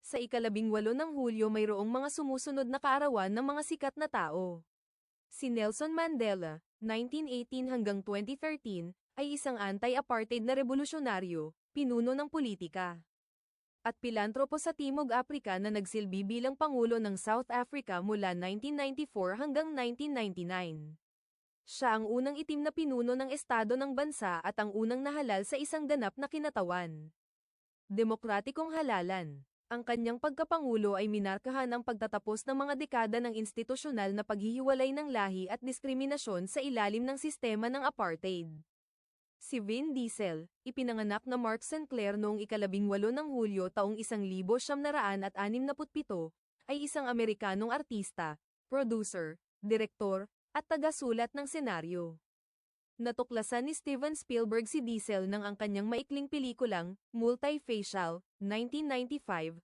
Sa ika-18 ng Hulyo mayroong mga sumusunod na kaarawan ng mga sikat na tao. Si Nelson Mandela, 1918 hanggang 2013, ay isang anti-apartheid na revolusyonaryo, pinuno ng politika, at pilantropo sa Timog Aprika na nagsilbi bilang Pangulo ng South Africa mula 1994 hanggang 1999. Siya ang unang itim na pinuno ng estado ng bansa at ang unang nahalal sa isang ganap na kinatawan. Demokratikong halalan. Ang kanyang pagkapangulo ay minarkahan ang pagtatapos ng mga dekada ng institusyonal na paghihiwalay ng lahi at diskriminasyon sa ilalim ng sistema ng apartheid. Si Vin Diesel, ipinanganak na Mark Sinclair noong ika-18 ng Hulyo taong 1967, ay isang Amerikanong artista, producer, direktor, at taga-sulat ng senaryo. Natuklasan ni Steven Spielberg si Diesel nang ang kanyang maikling pelikulang, Multifacial, 1995,